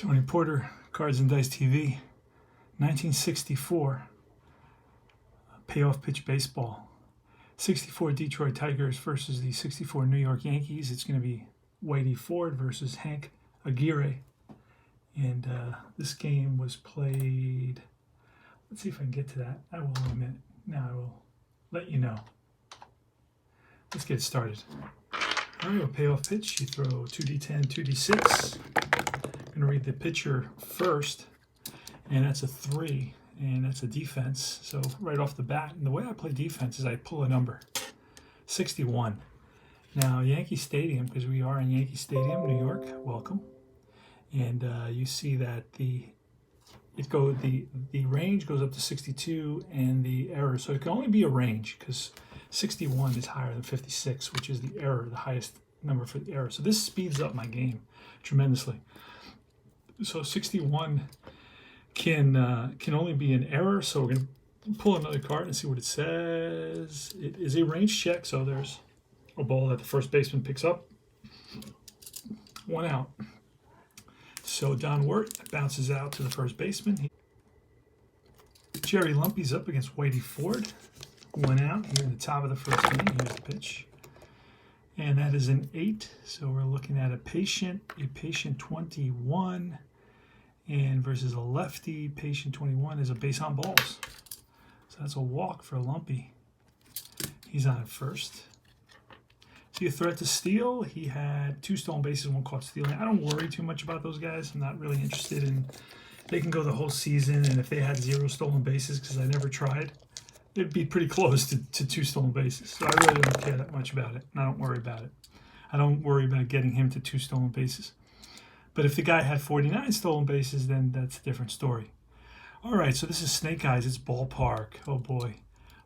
Tony Porter, Cards and Dice TV, 1964, Payoff pitch baseball. 64 Detroit Tigers versus the 64 New York Yankees. It's going to be Whitey Ford versus Hank Aguirre. And this game was played, let's see if I can get to that. I will in a minute. Now I will let you know. Let's get started. All right, a payoff pitch. You throw 2d10, 2d6. I'm going to read the pitcher first, and that's a 3, and that's a defense. So right off the bat, and the way I play defense is I pull a number, 61. Now, Yankee Stadium, because we are in Yankee Stadium, New York, welcome. And you see that the range goes up to 62, and the error, so it can only be a range because 61 is higher than 56, which is the error, the highest number for the error. So this speeds up my game tremendously. So 61 can only be an error. So we're going to pull another card and see what it says. It is a range check. So there's a ball that the first baseman picks up. 1 out. So Don Wirt bounces out to the first baseman. Jerry Lumpy's up against Whitey Ford. 1 out here in the top of the first inning. Here's the pitch. And that is an 8. So we're looking at a patient 21. And versus a lefty, patient 21 is a base on balls. So that's a walk for Lumpy. He's on at first. See a threat to steal. He had 2 stolen bases, 1 caught stealing. I don't worry too much about those guys. I'm not really interested in. They can go the whole season, and if they had 0 stolen bases, because I never tried, it'd be pretty close to 2 stolen bases. So I really don't care that much about it, and I don't worry about it. I don't worry about getting him to 2 stolen bases. But if the guy had 49 stolen bases, then that's a different story. All right, so this is Snake Eyes. It's ballpark. Oh, boy.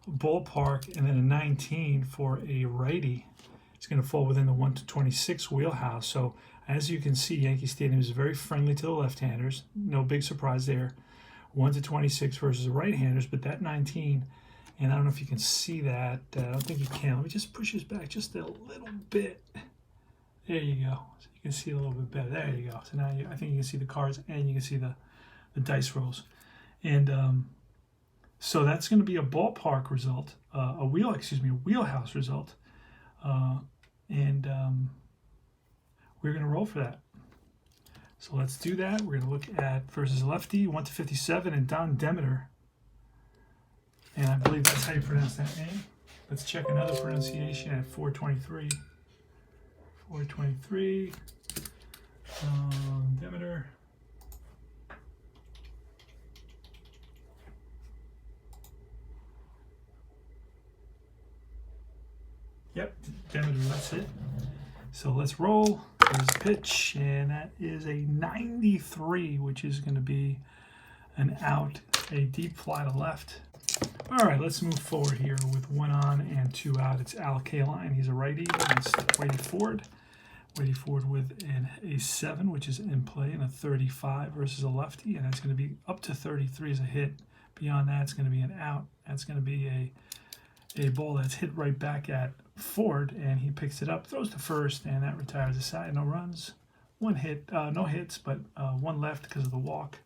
Ballpark, and then a 19 for a righty. It's going to fall within the 1 to 26 wheelhouse. So as you can see, Yankee Stadium is very friendly to the left-handers. No big surprise there. 1 to 26 versus the right-handers, but that 19, and I don't know if you can see that. I don't think you can. Let me just push this back just a little bit. There you go. So you can see a little bit better. There you go. So now I think you can see the cards and you can see the dice rolls. And so that's going to be a ballpark result, a wheelhouse result. And we're going to roll for that. So let's do that. We're going to look at versus lefty, 1 to 57, and Don Demeter. And I believe that's how you pronounce that name. Let's check another pronunciation at 423. 423. Demeter. Yep, Demeter, that's it. So let's roll. There's a pitch, and that is a 93, which is going to be an out, a deep fly to left. All right, let's move forward here with 1 on and 2 out. It's Al Kaline. He's a righty against Whitey Ford. Whitey Ford with a 7, which is in play, and a 35 versus a lefty, and that's going to be up to 33 as a hit. Beyond that, it's going to be an out. That's going to be a ball that's hit right back at Ford, and he picks it up, throws to first, and that retires the side. No runs, 1 hit, no hits, but 1 left because of the walk.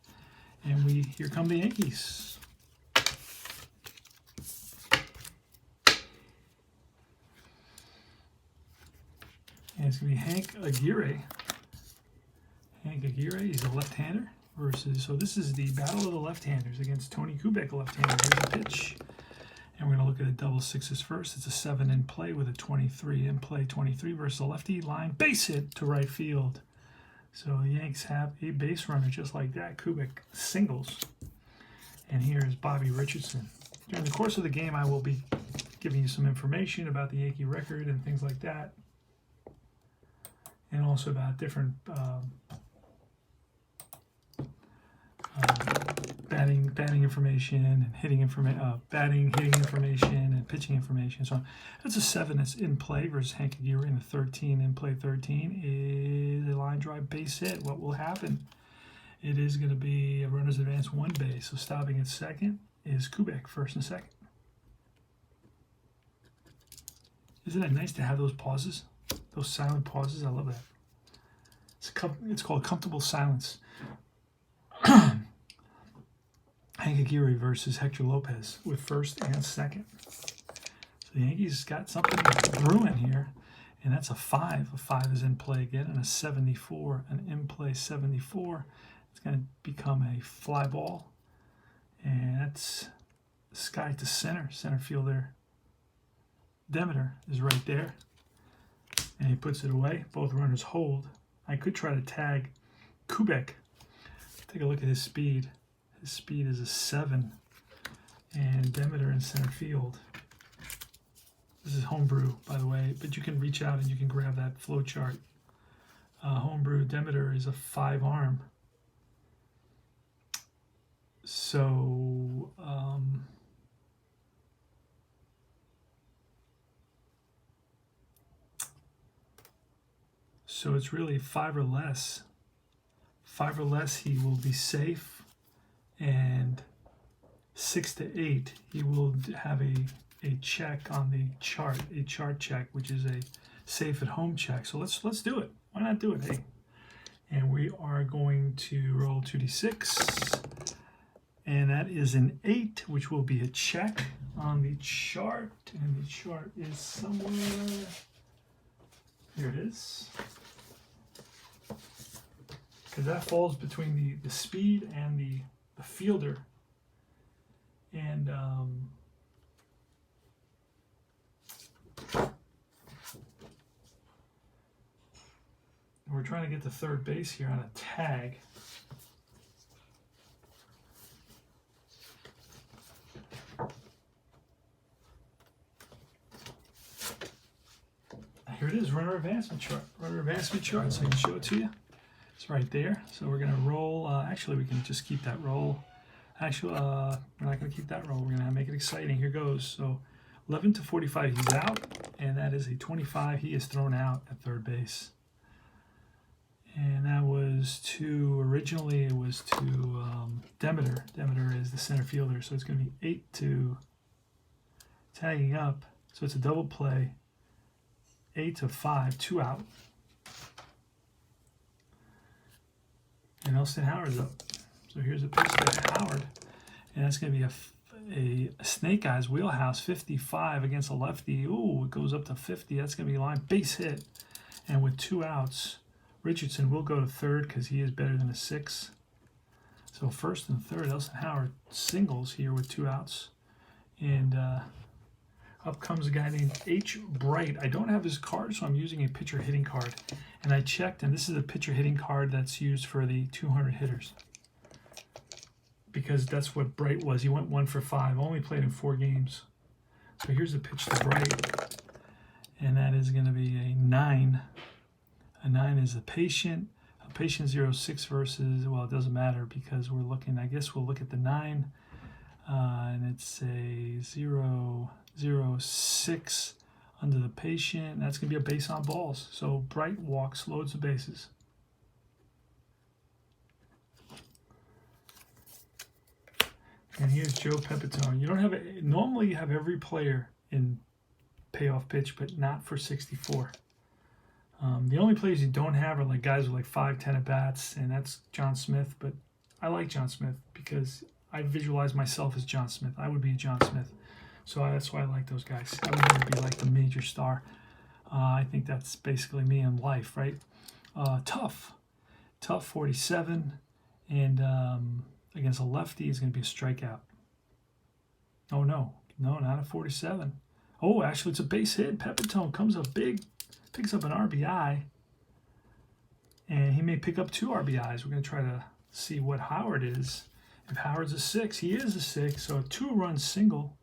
And here come the Yankees. And it's going to be Hank Aguirre. Hank Aguirre, he's a left-hander versus, so this is the battle of the left-handers against Tony Kubek, a left-hander. Here's the pitch. And we're going to look at a double 6s first. It's a 7 in play with a 23 in play. 23 versus a lefty line. Base hit to right field. So the Yanks have a base runner just like that. Kubek singles. And here is Bobby Richardson. During the course of the game, I will be giving you some information about the Yankee record and things like that. And also about different batting information and hitting information, hitting information and pitching information. So that's a 7 that's in play versus Hank Aguirre, and the 13 in play. 13 is a line drive base hit. What will happen? It is going to be a runner's advance 1 base. So stopping at second is Kubek, first and second. Isn't it nice to have those pauses? Those silent pauses? I love that. It's called Comfortable Silence. Hank Aguirre versus Hector Lopez with first and second. So the Yankees got something brewing here, and that's a 5. A 5 is in play again, and a 74, an in-play 74. It's going to become a fly ball, and that's sky to center. Center fielder Demeter is right there, and he puts it away. Both runners hold. I could try to tag Kubek. Take a look at his speed. His speed is a 7, and Demeter in center field. This is homebrew, by the way, but you can reach out and you can grab that flow chart. Homebrew Demeter is a 5 arm. So, so it's really 5 or less. 5 or less, he will be safe, and 6 to 8, he will have a check on the chart, a chart check, which is a safe at home check. So let's do it. Why not do it? Hey, and we are going to roll 2d6, and that is an 8, which will be a check on the chart, and the chart is somewhere. Here it is. Because that falls between the speed and the fielder. And we're trying to get to third base here on a tag. Here it is, runner advancement chart. Runner advancement chart, so I can show it to you. It's right there. So we're going to roll. Actually, we can just keep that roll. Actually, we're not going to keep that roll. We're going to make it exciting. Here goes. So 11 to 45, he's out, and that is a 25. He is thrown out at third base. And that was to, originally it was to Demeter. Demeter is the center fielder, so it's going to be 8 to tagging up. So it's a double play. 8 to 5, 2 out. And Elston Howard's up. So here's a pitch to Howard. And that's going to be a snake eyes wheelhouse, 55 against a lefty. Ooh, it goes up to 50. That's going to be a line base hit. And with 2 outs, Richardson will go to third because he is better than a 6. So first and third, Elston Howard singles here with 2 outs. And up comes a guy named H. Bright. I don't have his card, so I'm using a pitcher hitting card. And I checked, and this is a pitcher hitting card that's used for the 200 hitters. Because that's what Bright was. He went 1 for 5, only played in 4 games. So here's a pitch to Bright. And that is going to be a 9. A 9 is a patient. A patient 06 versus, well, it doesn't matter because we're looking, I guess we'll look at the 9. And it's a 0-0-6 under the patient. That's going to be a base on balls. So Bright walks, loads the bases. And here's Joe Pepitone. You don't have normally you have every player in payoff pitch, but not for 64. The only players you don't have are like guys with like 5-10 at bats, and that's John Smith. But I like John Smith because I visualize myself as John Smith. I would be John Smith. So that's why I like those guys. I would never be like the major star. I think that's basically me in life, right? Tough 47, and against a lefty is going to be a strikeout. Oh, no, not a 47. Oh, actually, it's a base hit. Pepitone comes up big, picks up an RBI, and he may pick up 2 RBIs. We're going to try to see what Howard is. If Howard's a 6, he is a 6, so a 2-run single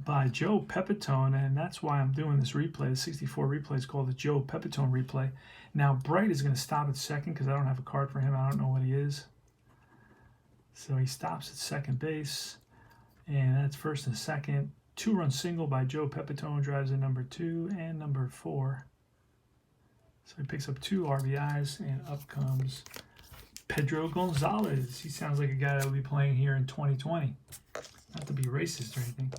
by Joe Pepitone, and that's why I'm doing this replay. The 64 replay is called the Joe Pepitone replay. Now, Bright is going to stop at second because I don't have a card for him. I don't know what he is. So he stops at second base, and that's first and second. 2-run single by Joe Pepitone, drives in number 2 and number 4. So he picks up 2 RBIs, and up comes Pedro Gonzalez. He sounds like a guy that will be playing here in 2020. Not to be racist or anything.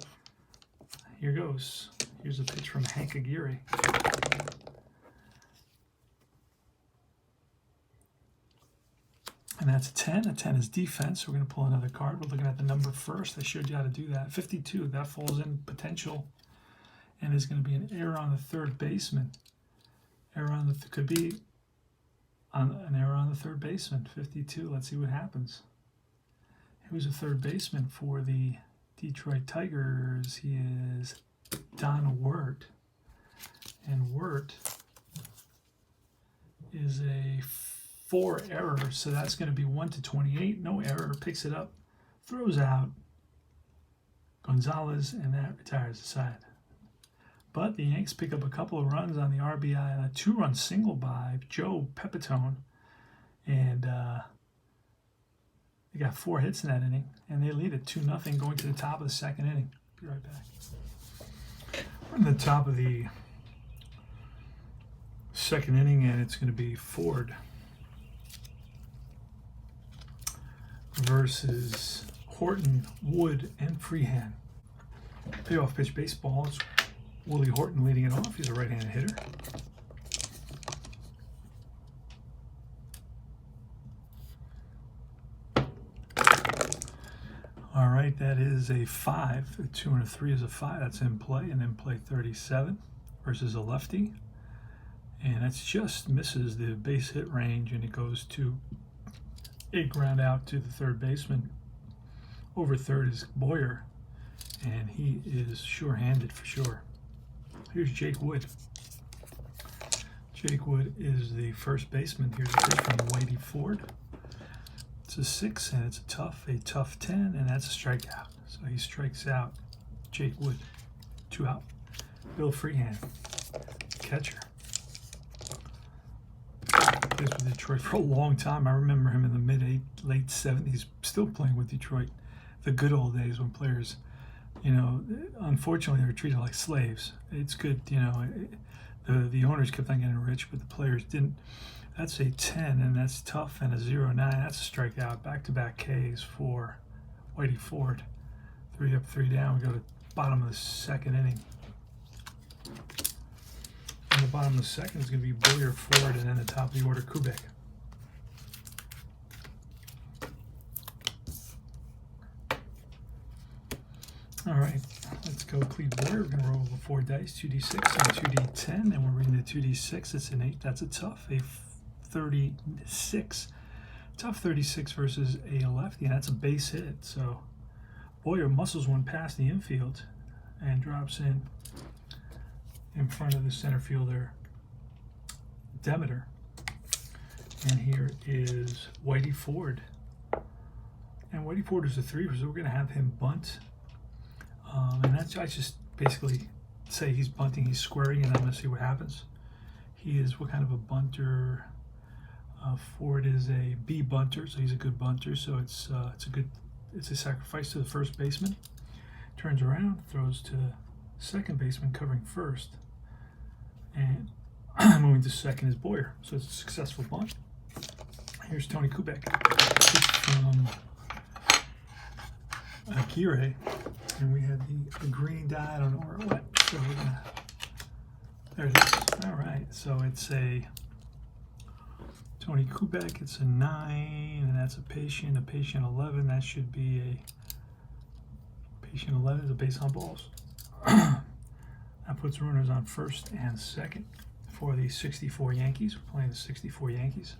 Here goes. Here's a pitch from Hank Aguirre. And that's a 10. A 10 is defense. So we're going to pull another card. We're looking at the number first. I showed you how to do that. 52. That falls in potential. And there's going to be an error on the third baseman. Error on the could be an error on the third baseman. 52. Let's see what happens. Who's a third baseman for the Detroit Tigers? He is Don Wirt. And Wirt is a 4 error, so that's going to be 1/28. No error. Picks it up, throws out Gonzalez, and that retires the side. But the Yanks pick up a couple of runs on the RBI and a 2-run single by Joe Pepitone, and they got 4 hits in that inning, and they lead it 2-0 going to the top of the second inning. Be right back. We're in the top of the second inning, and it's going to be Ford versus Horton, Wood, and Freehand. Payoff pitch baseball. It's Willie Horton leading it off. He's a right-handed hitter. All right, that is a 5. A 2 and a 3 is a 5. That's in play, and then play 37 versus a lefty. And that's just misses the base hit range, and it goes to a ground out to the third baseman. Over third is Boyer, and he is sure-handed for sure. Here's Jake Wood. Jake Wood is the first baseman. Here's a pitch from Whitey Ford. It's a 6, and it's a tough 10, and that's a strikeout. So he strikes out Jake Wood. 2 out. Bill Freehand, catcher. Plays with Detroit for a long time. I remember him in the late 70s, still playing with Detroit. The good old days when players, you know, unfortunately they were treated like slaves. It's good, you know, the owners kept on getting rich, but the players didn't. That's a 10, and that's tough, and a 0-9. That's a strikeout. Back-to-back Ks for Whitey Ford. 3 up, 3 down. We go to the bottom of the second inning. On the bottom of the second is going to be Boyer, Ford, and then the top of the order, Kubek. All right, let's go Cleve Boyer. We're going to roll over 4 dice, 2d6 and 2d10, and we're reading the 2d6. It's an 8. That's a tough, a 36. Tough 36 versus a lefty, and that's a base hit. So Boyer muscles one past the infield and drops in front of the center fielder, Demeter. And here is Whitey Ford. And Whitey Ford is a 3, so we're going to have him bunt. And that's, I just basically say he's bunting, he's squaring, and I'm going to see what happens. He is, what kind of a bunter? Ford is a B bunter, so he's a good bunter. So it's a sacrifice to the first baseman. Turns around, throws to second baseman covering first, and moving to second is Boyer. So it's a successful bunt. Here's Tony Kubek from Akire, and we had the green die. I don't know where it went, so we're gonna. There it is. All right, so it's a Tony Kubek. It's a 9, and that's a patient 11. That should be a patient 11 is a base on balls. That puts runners on first and second for the 64 Yankees. We're playing the 64 Yankees.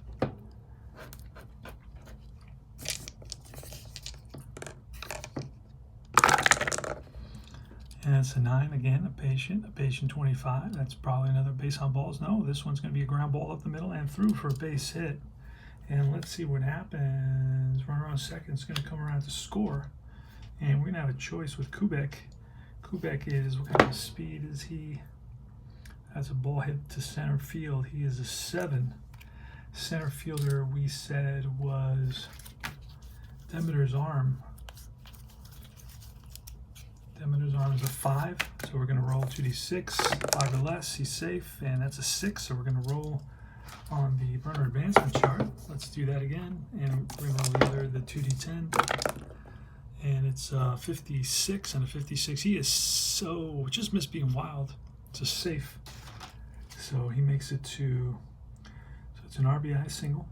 And it's a 9 again, a patient 25. That's probably another base on balls. No, this one's going to be a ground ball up the middle and through for a base hit. And let's see what happens. Runner on second is going to come around to score. And we're going to have a choice with Kubek. Kubek is, what kind of speed is he? That's a ball hit to center field. He is a 7. Center fielder, we said, was Demeter's arm. Demeter's arm is a 5, so we're going to roll 2d6, 5 or less, he's safe, and that's a 6, so we're going to roll on the burner advancement chart. Let's do that again, and we're going to roll the 2d10, and it's 56 and a 56. He is so, just missed being wild. It's a safe, so he makes it to, so it's an RBI single,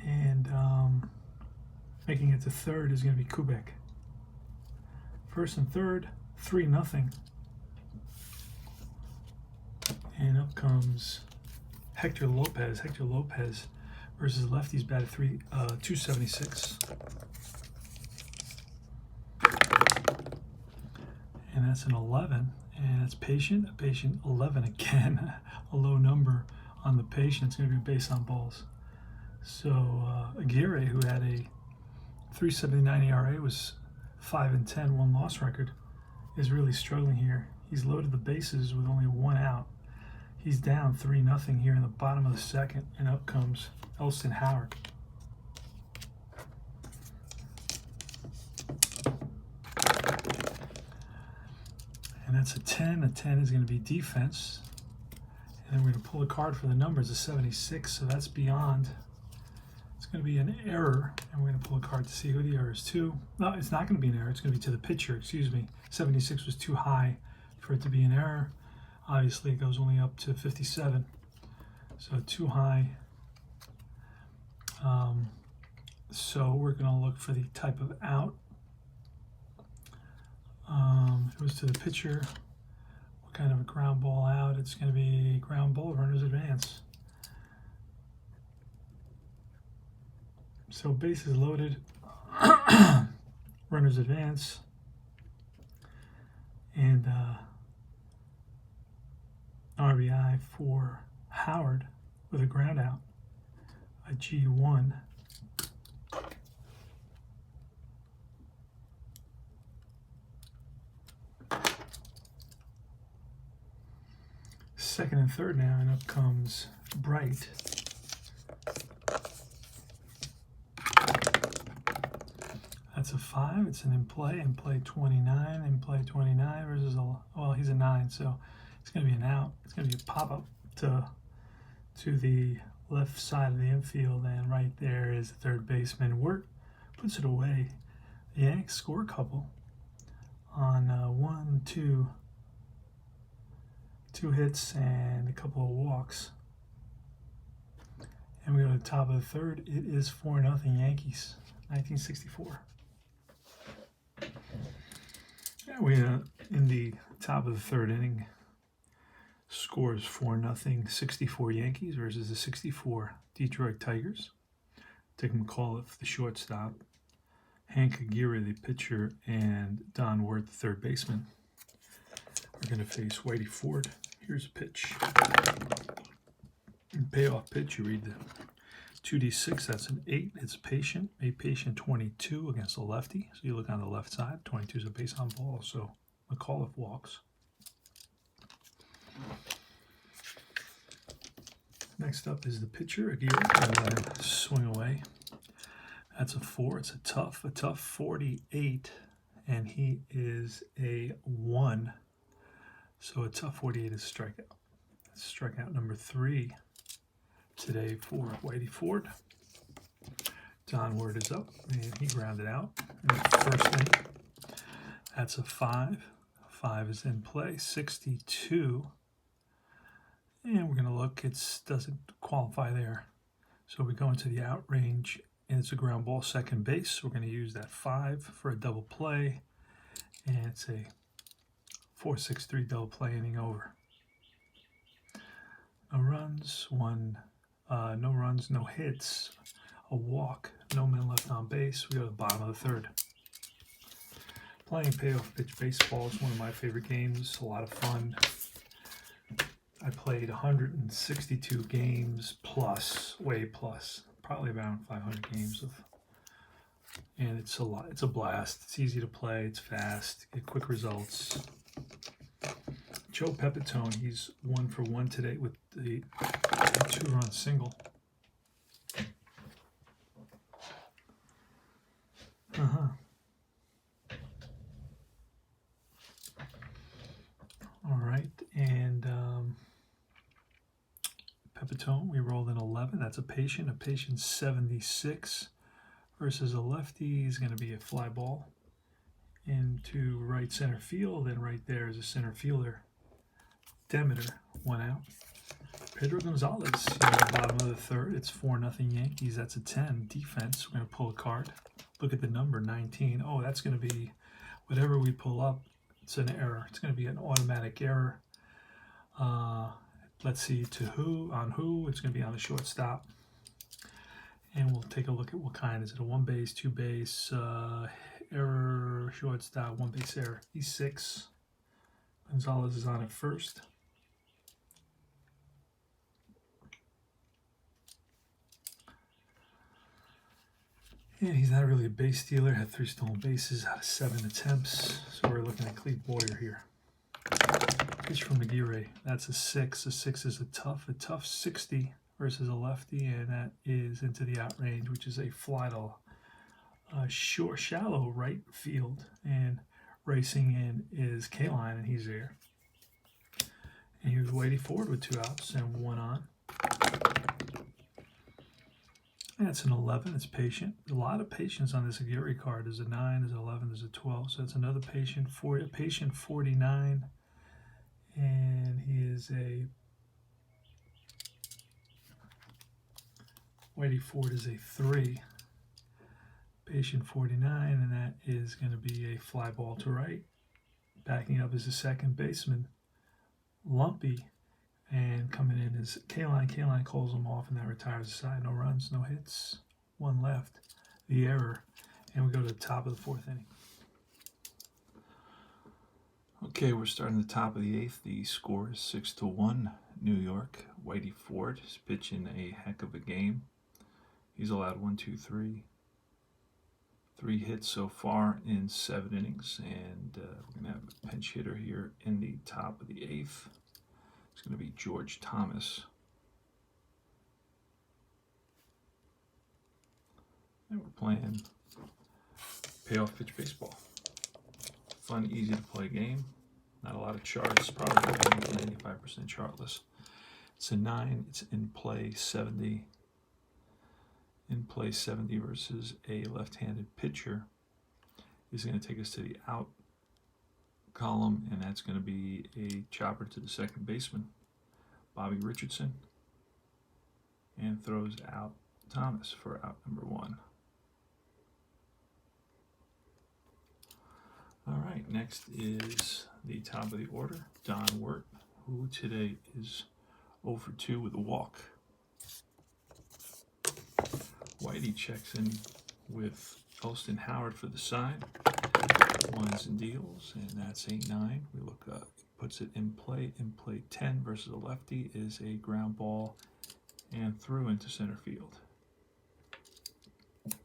And making it to third is going to be Kubek. First and third, 3-0. And up comes Hector Lopez. Hector Lopez versus lefties batted 276. And that's an 11. And it's patient, a patient 11 again. A low number on the patient. It's going to be base on balls. So Aguirre, who had a 3.79 ERA, was 5-10, 1-loss record, is really struggling here. He's loaded the bases with only 1 out. He's down 3-0 here in the bottom of the second, and up comes Elston Howard. And that's a 10. A 10 is going to be defense. And then we're going to pull a card for the numbers, a 76, so that's beyond. It's going to be an error, and we're going to pull a card to see who the error is to. No, it's not going to be an error. It's going to be to the pitcher, excuse me. 76 was too high for it to be an error. Obviously, it goes only up to 57, so too high. So we're going to look for the type of out. It was to the pitcher. What kind of a ground ball out? It's going to be ground ball, runner's advance. So bases loaded, runner's advance, and RBI for Howard with a ground out, a G1. Second and third now, and up comes Bright. That's a 5. It's an in play 29, in play 29 versus well, he's a 9, so it's going to be an out. It's going to be a pop-up to the left side of the infield, and right there is the third baseman. Wirt puts it away. The Yanks score a couple on 2 hits and a couple of walks. And we go to the top of the third. It is 4-0 Yankees, 1964. Yeah, we in the top of the third inning. Scores 4-0 64 Yankees versus the 64 Detroit Tigers. Dick McAuliffe, the shortstop, Hank Aguirre, the pitcher, and Don Wirt, the third baseman. We're going to face Whitey Ford. Here's a pitch. Payoff pitch, you read the 2d6, that's an 8. It's patient, a patient 22 against a lefty. So you look on the left side, 22 is a base on ball, so McAuliffe walks. Next up is the pitcher, Aguirre, and let him swing away. That's a 4, it's a tough 48, and he is a 1. So a tough 48 is a strikeout. That's strikeout number 3 today for Whitey Ford. Don Wirt is up, and he grounded out in the first inning. That's a 5. 5 is in play, 62. And we're going to look, it doesn't qualify there. So we go into the out range, and it's a ground ball second base. We're going to use that 5 for a double play, and it's a 4-6-3 double play, inning over. No runs, no runs, no hits, a walk, no men left on base. We go to the bottom of the third. Playing payoff pitch baseball is one of my favorite games. A lot of fun. I played 162 games plus, way plus, probably around 500 games and it's a lot. It's a blast. It's easy to play. It's fast. Get quick results. Joe Pepitone, he's 1 for 1 today with the 2-run single. All right, and Pepitone, we rolled in 11. That's a patient 76 versus a lefty is going to be a fly ball into right center field, and right there is a center fielder, Demeter, 1 out. Pedro Gonzalez in the bottom of the third. It's 4-0 Yankees. That's a 10. Defense. We're going to pull a card. Look at the number 19. Oh, that's going to be whatever we pull up. It's an error. It's going to be an automatic error. Let's see to who, on who. It's going to be on the shortstop. And we'll take a look at what kind. Is it a 1 base, 2 base, error, shortstop, 1 base error. He's 6. Gonzalez is on at first. And he's not really a base stealer. Had 3 stolen bases out of 7 attempts. So we're looking at Cleve Boyer here. Pitch from Aguirre. That's a 6. A 6 is a tough 60 versus a lefty, and that is into the out range, which is a fly to short, shallow right field. And racing in is K-Line, and he's there. And here's Whitey Ford with 2 outs and 1 on. That's an 11. It's patient. A lot of patience on this Aguirre card. There's a 9, there's an 11, there's a 12. So that's another patient. Patient 49. And he is a Whitey Ford is a 3. Patient 49, and that is going to be a fly ball to right. Backing up is the second baseman, Lumpy. And coming in is K-Line. K-Line calls him off, and that retires the side. No runs, no hits. 1 left. The error. And we go to the top of the 4th inning. Okay, we're starting the top of the 8th. The score is 6-1. New York. Whitey Ford is pitching a heck of a game. He's allowed 3 hits so far in 7 innings. And we're going to have a pinch hitter here in the top of the 8th. It's going to be George Thomas. And we're playing payoff pitch baseball. Fun, easy to play game. Not a lot of charts, probably 95% chartless. It's a 9. It's in play 70. In play 70 versus a left-handed pitcher is going to take us to the out column, and that's going to be a chopper to the second baseman, Bobby Richardson, and throws out Thomas for out number 1. All right, next is the top of the order, Don Wirt, who today is 0 for 2 with a walk. Whitey checks in with Elston Howard for the side. Ones and deals, and that's a 9. We look up, puts it in play. In play 10 versus a lefty is a ground ball and through into center field. So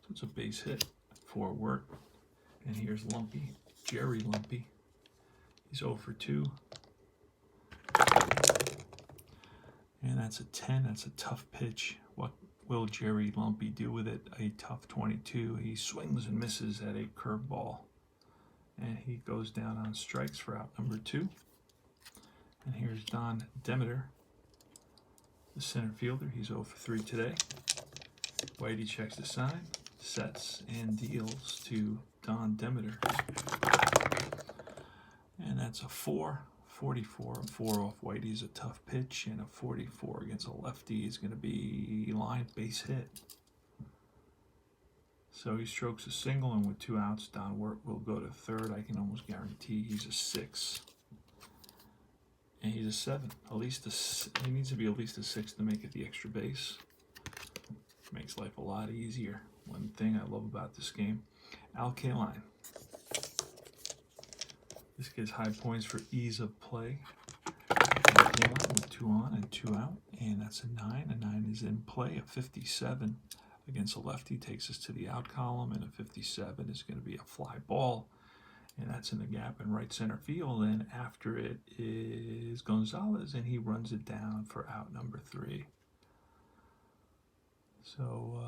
it's a base hit for Wirt. And here's Lumpy, Jerry Lumpy. He's 0 for 2. And that's a 10. That's a tough pitch. What will Jerry Lumpy do with it? A tough 22. He swings and misses at a curveball. And he goes down on strikes for out number 2. And here's Don Demeter, the center fielder. He's 0 for 3 today. Whitey checks the sign, sets and deals to Don Demeter. And that's a 4. 44, a 4 off Whitey is a tough pitch, and a 44 against a lefty is going to be line base hit. So he strokes a single, and with 2 outs, Don Wirt will go to third. I can almost guarantee he's a 6. And he's a 7. At least he needs to be at least a 6 to make it the extra base. Makes life a lot easier. One thing I love about this game, Al K-Line. This gets high points for ease of play. With 2 on and 2 out, and that's a 9. A 9 is in play. A 57 against a lefty takes us to the out column, and a 57 is going to be a fly ball, and that's in the gap in right center field. And after it is Gonzalez, and he runs it down for out number 3. So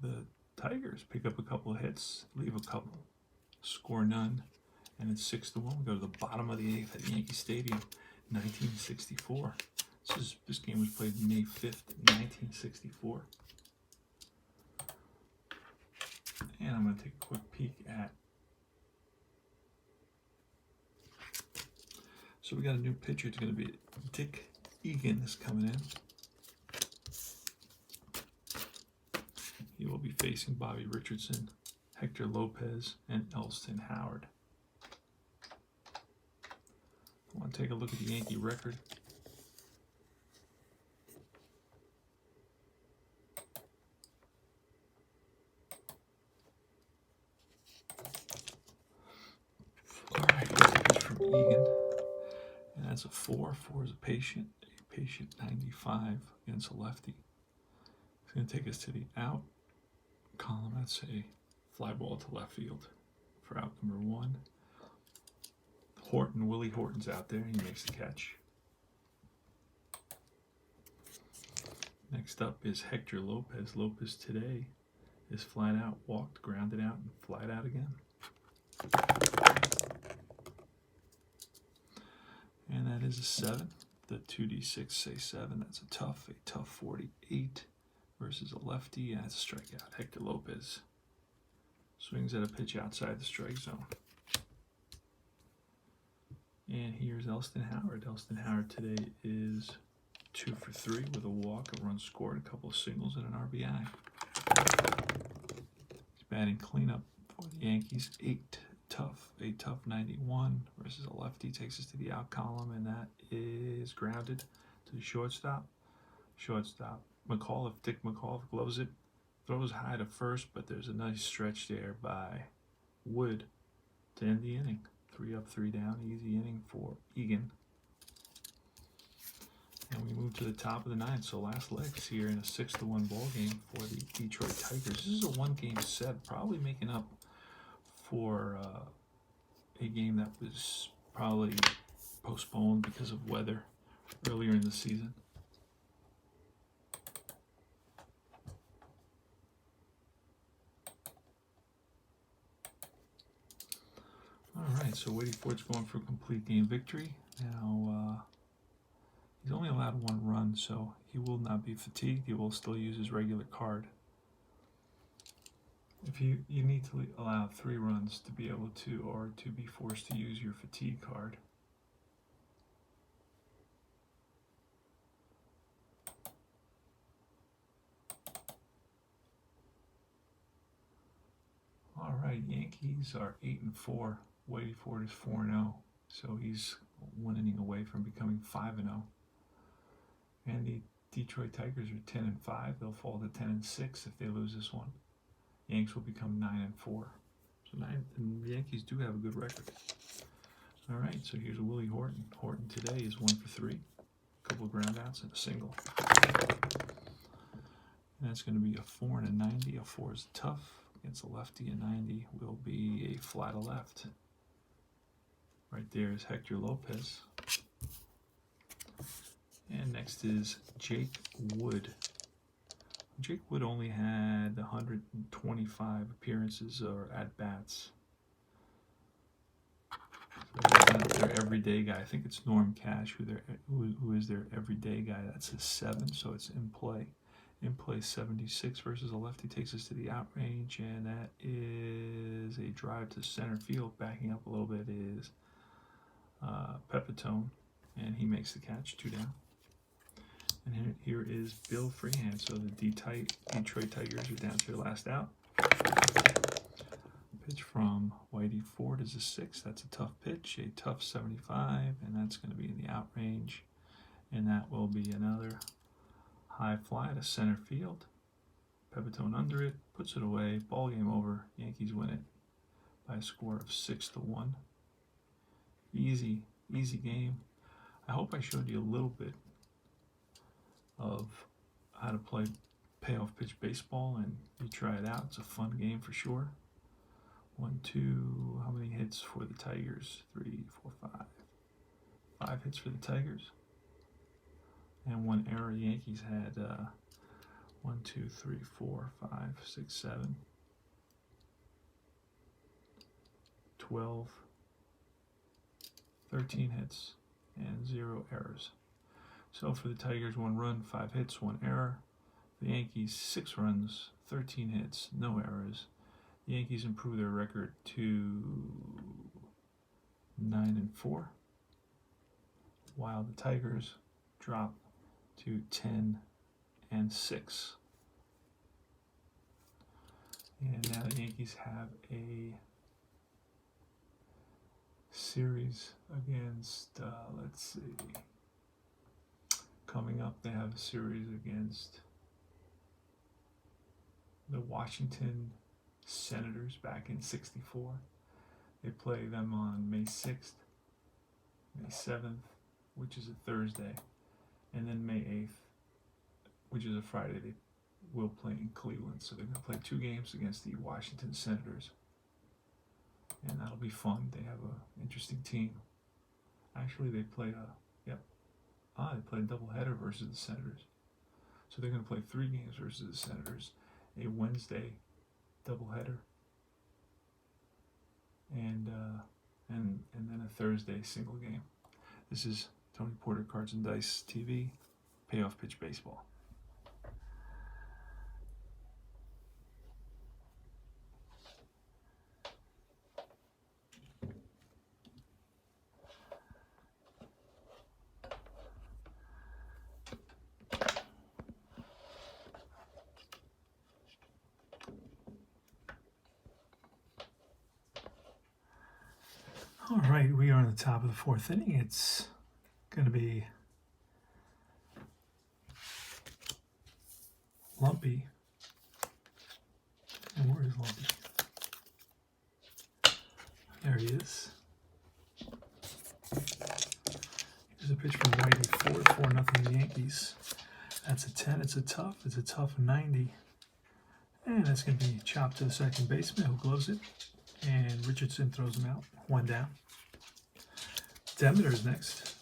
the Tigers pick up a couple of hits, leave a couple, score none. And it's 6-1. We go to the bottom of the 8th at Yankee Stadium, 1964. This game was played May 5th, 1964. And I'm going to take a quick peek at. So we got a new pitcher. It's going to be Dick Egan is coming in. He will be facing Bobby Richardson, Hector Lopez, and Elston Howard. I want to take a look at the Yankee record. All right, here's a pitch from Egan. And that's a 4. 4 is a patient 95 against a lefty. It's going to take us to the out column. That's a fly ball to left field for out number 1. Willie Horton's out there. He makes the catch. Next up is Hector Lopez. Lopez today is flat out, walked, grounded out, and flat out again. And that is a 7. The 2d6 say 7. That's a tough 48 versus a lefty, and it's a strikeout. Hector Lopez swings at a pitch outside the strike zone. And here's Elston Howard. Elston Howard today is 2 for 3 with a walk, a run scored, a couple of singles, and an RBI. He's batting cleanup for the Yankees. A tough 91 versus a lefty. Takes us to the out column, and that is grounded to the shortstop. Dick McAuliffe gloves it, throws high to first, but there's a nice stretch there by Wood to end the inning. 3 up, 3 down, easy inning for Egan. And we move to the top of the 9th, so last legs here in a 6-1 ball game for the Detroit Tigers. This is a 1-game set, probably making up for a game that was probably postponed because of weather earlier in the season. Alright, so Wadey Ford's going for a complete game victory. Now, he's only allowed 1 run, so he will not be fatigued. He will still use his regular card. If you need to allow 3 runs to be able to, or to be forced to use your fatigue card. Alright, Yankees are 8-4. Wadey Ford is 4-0. So he's 1 inning away from becoming 5-0. And the Detroit Tigers are 10-5. They'll fall to 10-6 if they lose this one. Yanks will become 9-4. So the Yankees do have a good record. All right, so here's a Willie Horton. Horton today is 1 for 3. A couple of groundouts and a single. And that's going to be a 4 and a 90. A 4 is tough. Against a lefty, a 90 will be a fly to left. Right there is Hector Lopez. And next is Jake Wood. Jake Wood only had 125 appearances or at-bats. So he's not their everyday guy. I think it's Norm Cash who is their everyday guy. That's a 7, so it's in play. In play 76 versus a lefty takes us to the out range, and that is a drive to center field. Backing up a little bit is Pepitone, and he makes the catch, 2 down. And here is Bill Freehand. So the Detroit Tigers are down to their last out. Pitch from Wadey Ford is a 6. That's a tough pitch, a tough 75, and that's going to be in the out range. And that will be another high fly to center field. Pepitone under it, puts it away. Ball game over. Yankees win it by a score of 6-1. Easy game. I hope I showed you a little bit of how to play payoff pitch baseball, and you try it out. It's a fun game for sure. 1, 2, how many hits for the Tigers? 3, 4, 5. 5 hits for the Tigers. And 1 error. The Yankees had 1, 2, 3, 4, 5, 6, 7, 12, 13 hits, and 0 errors. So for the Tigers, 1 run, 5 hits, 1 error. The Yankees, 6 runs, 13 hits, no errors. The Yankees improve their record to 9-4. while the Tigers drop to 10-6. And now the Yankees have a series against, let's see, coming up they have a series against the Washington Senators back in '64. They play them on May 6th, May 7th, which is a Thursday, and then May 8th, which is a Friday. They will play in Cleveland. So they're going to play 2 games against the Washington Senators. And that'll be fun. They have an interesting team. Actually, they play they play a doubleheader versus the Senators. So they're going to play 3 games versus the Senators. A Wednesday doubleheader. And then a Thursday single game. This is Tony Porter Cards and Dice TV, Payoff Pitch Baseball. All right, we are on the top of the 4th inning. It's going to be Lumpy. And where is Lumpy? There he is. Here's a pitch from Whitey Ford, 4-0 Yankees. That's a 10. It's a tough 90. And that's going to be chopped to the second baseman who gloves it. And Richardson throws him out. 1 down. Demeter's next.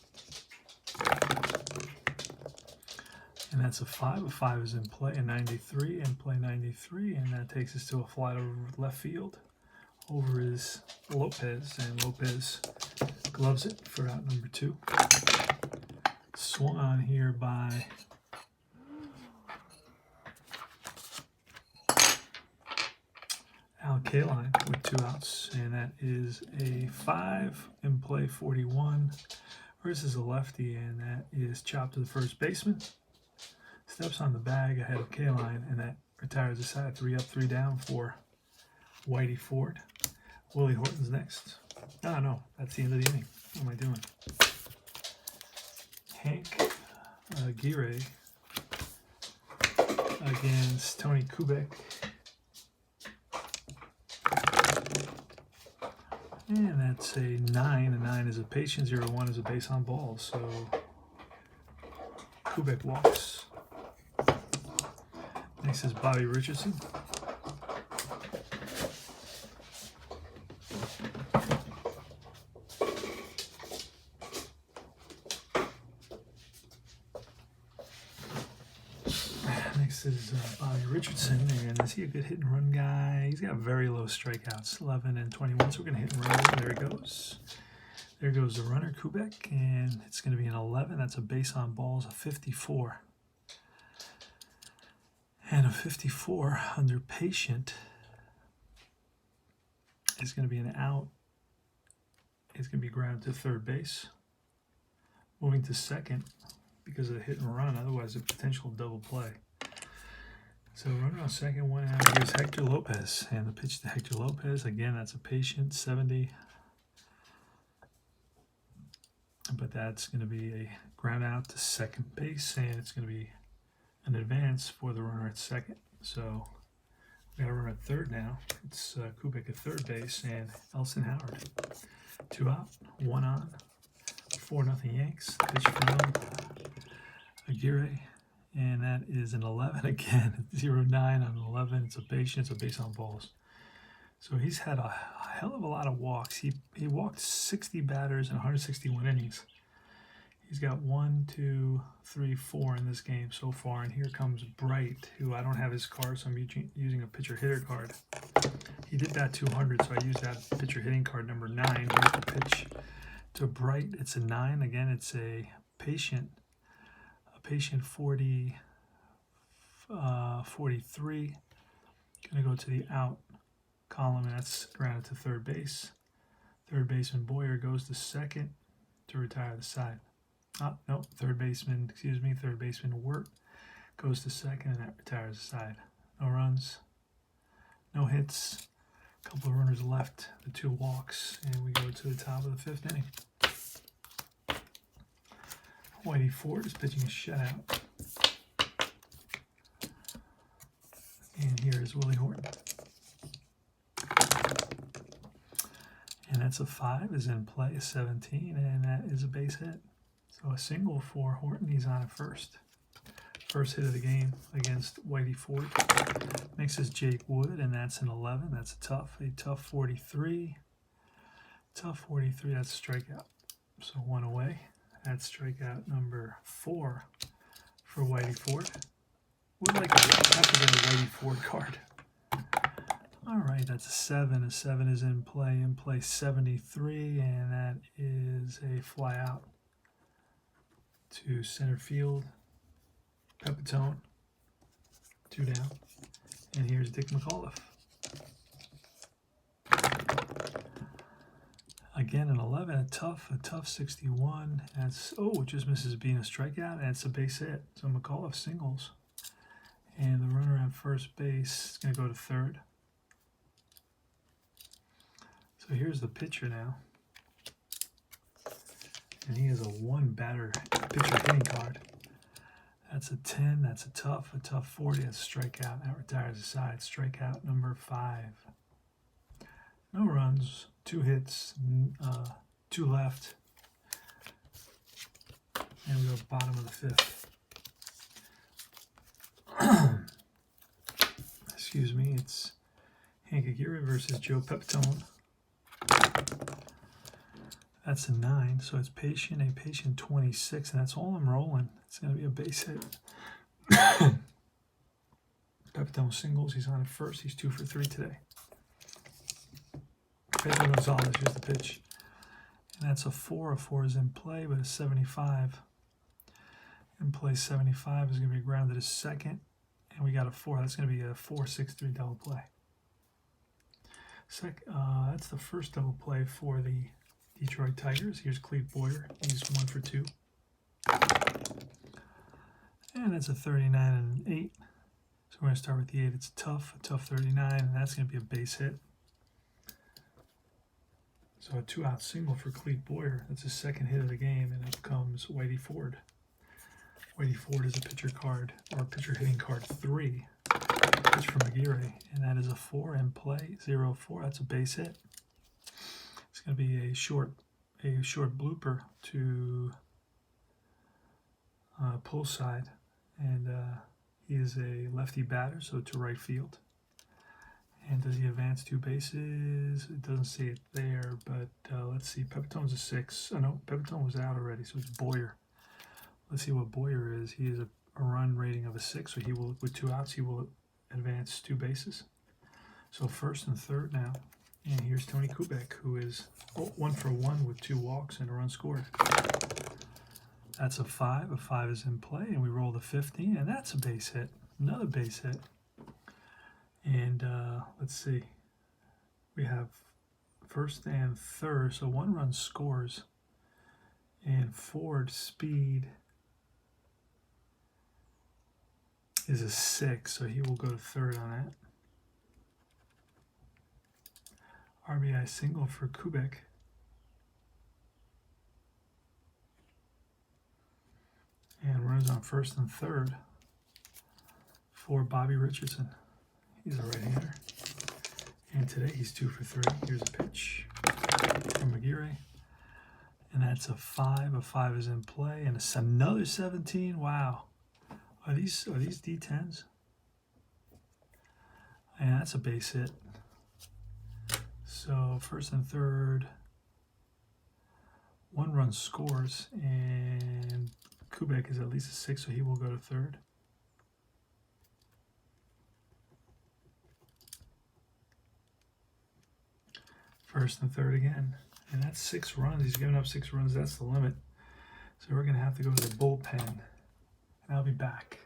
And that's a 5. A 5 is in play, a 93, and play 93. And that takes us to a fly to left field. Over is Lopez, and Lopez gloves it for out number 2. Swung on here by Kaline with 2 outs, and that is a 5 in play 41 versus a lefty, and that is chopped to the first baseman. Steps on the bag ahead of Kaline, and that retires the side. 3 up, 3 down for Whitey Ford. Willie Horton's next. No, that's the end of the inning. What am I doing? Hank Aguirre against Tony Kubek. And that's a 9. A 9 is a patient. 0-1 is a base on balls. So Kubek walks. Next is Bobby Richardson. Next is Bobby Richardson, and is he a good hit and run guy? He's got very low strikeouts, 11 and 21, so we're going to hit and run. There it goes. There goes the runner, Kubek, and it's going to be an 11. That's a base on balls, a 54. And a 54 under patient is going to be an out. It's going to be grounded to third base. Moving to second because of the hit and run, otherwise a potential double play. So runner on second, 1 out. Here's Hector Lopez, and the pitch to Hector Lopez. Again, that's a patient, 70. But that's going to be a ground out to second base, and it's going to be an advance for the runner at second. So we got a runner at third now. It's Kubek at third base, and Elson Howard. 2 out, 1 on. 4-0 Yanks. Pitch from Aguirre. And that is an 11 again. 0-9 on an 11. It's a patient. It's a base on balls. So he's had a hell of a lot of walks. He walked 60 batters in 161 innings. He's got 1, 2, 3, 4 in this game so far. And here comes Bright, who I don't have his card, so I'm using a pitcher hitter card. He did that 200, so I used that pitcher hitting card number 9. Here's the pitch to Bright. It's a 9. Again, it's a patient. Patient 40, 43. Going to go to the out column, and that's grounded to third base. Third baseman Boyer goes to second to retire the side. No, third baseman Wirt goes to second, and that retires the side. No runs, no hits, a couple of runners left, the 2 walks, and we go to the top of the 5th inning. Whitey Ford is pitching a shutout. And here is Willie Horton. And that's a 5 is in play, a 17, and that is a base hit. So a single for Horton, he's on at first. First hit of the game against Whitey Ford. Next is Jake Wood, and that's an 11. That's a tough 43. Tough 43, that's a strikeout. So 1 away. That's strikeout number 4 for Whitey Ford. Would like to have to get a Whitey Ford card. All right, that's a 7. A 7 is in play 73, and that is a fly out to center field. Pepitone, 2 down. And here's Dick McAuliffe. Again, an 11, a tough 61. That's, it just misses being a strikeout, and it's a base hit. So McAuliffe singles. And the runner at first base is going to go to third. So here's the pitcher now. And he has a 1-batter pitcher hitting card. That's a 10. That's a tough 40. That's a strikeout. That retires the side. Strikeout number 5. No runs, 2 hits, 2 left. And we go bottom of the 5th. Excuse me. It's Hank Aguirre versus Joe Pepitone. That's a 9, so it's a patient 26, and that's all I'm rolling. It's going to be a base hit. Pepitone singles, he's on at first. He's 2 for 3 today. Pedro Gonzalez, here's the pitch. And that's a 4. A 4 is in play, but a 75. In play 75 is going to be grounded to second, and we got a 4. That's going to be a 4-6-3 double play. That's the first double play for the Detroit Tigers. Here's Cleve Boyer. He's 1 for 2. And it's a 39 and an 8. So we're going to start with the 8. It's a tough 39, and that's going to be a base hit. So a 2-out single for Cleve Boyer. That's his 2nd hit of the game, and up comes Whitey Ford. Whitey Ford is a pitcher hitting card 3. Pitch from Aguirre, and that is a 4 in play, 0-4. That's a base hit. It's going to be a short blooper to pull side, and he is a lefty batter, so to right field. And does he advance 2 bases? It doesn't say it there, but let's see. Pepitone's a 6. Oh no, Pepitone was out already, so it's Boyer. Let's see what Boyer is. He is a run rating of a 6, so he will, with 2 outs, he will advance 2 bases. So first and third now. And here's Tony Kubek, who is 1 for 1 with 2 walks and a run scored. That's a 5. A 5 is in play, and we roll the 15, and that's a base hit. Another base hit. And let's see. We have first and third, so 1 run scores. And Ford's speed is a 6, so he will go to third on that. RBI single for Kubek. And runners on first and third for Bobby Richardson. He's a right-hander. And today he's 2 for 3. Here's a pitch from Aguirre. And that's a 5. A 5 is in play. And it's another 17. Wow. Are these D10s? And that's a base hit. So first and third, 1 run scores, and Kubek is at least a 6, so he will go to third. First and third again, and that's 6 runs. He's given up 6 runs. That's the limit. So we're going to have to go to the bullpen, and I'll be back.